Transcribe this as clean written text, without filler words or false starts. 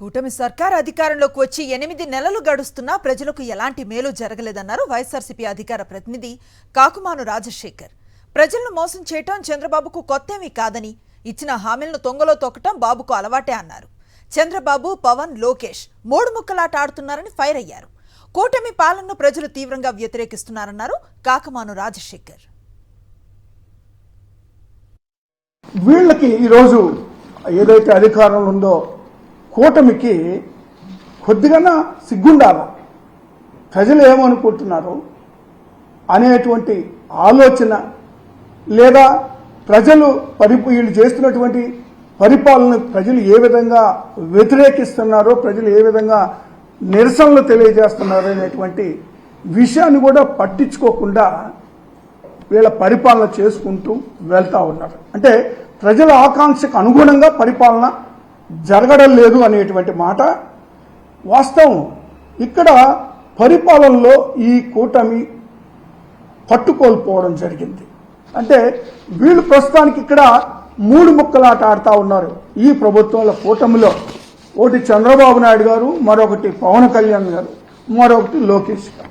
కూటమి సర్కార్ అధికారంలోకి వచ్చి 8 నెలలు గడుస్తున్నా ప్రజలకు ఎలాంటి మేలు జరగలేదన్నారు వైఎస్ఆర్సీపీ అధికార ప్రతినిధి కాకుమాను రాజశేఖర్. ప్రజలను మోసం చేయటం చంద్రబాబుకు కొత్తేమీ కాదని, ఇచ్చిన హామీలను తొంగలో తొక్కటం బాబుకు అలవాటే అన్నారు. చంద్రబాబు, పవన్, లోకేష్ మూడు ముక్కలాట ఆడుతున్నారని ఫైర్ అయ్యారు. కూటమి పాలనను ప్రజలు తీవ్రంగా వ్యతిరేకిస్తున్నారన్నారు కాకుమాను రాజశేఖర్. వీళ్ళకి ఈరోజు ఏదైతే అధికారంలో ఉందో కూటమికి కొద్దిగా సిగ్గుండాలి. ప్రజలు ఏమనుకుంటున్నారు అనేటువంటి ఆలోచన, లేదా ప్రజలు వీళ్ళు చేస్తున్నటువంటి పరిపాలన ప్రజలు ఏ విధంగా వ్యతిరేకిస్తున్నారో, ప్రజలు ఏ విధంగా నిరసనలు తెలియజేస్తున్నారో అనేటువంటి విషయాన్ని కూడా పట్టించుకోకుండా వీళ్ళ పరిపాలన చేసుకుంటూ వెళ్తూ ఉన్నారు. అంటే ప్రజల ఆకాంక్షకు అనుగుణంగా పరిపాలన జరగడం లేదు అనేటువంటి మాట వాస్తవం. ఇక్కడ పరిపాలనలో ఈ కూటమి పట్టుకోల్పోవడం జరిగింది. అంటే వీళ్ళు ప్రస్తుతానికి ఇక్కడ మూడు ముక్కలాట ఆడుతూ ఉన్నారు. ఈ ప్రభుత్వంలో కూటమిలో ఒకటి చంద్రబాబు నాయుడు గారు, మరొకటి పవన్ కళ్యాణ్ గారు, మరొకటి లోకేష్ గారు.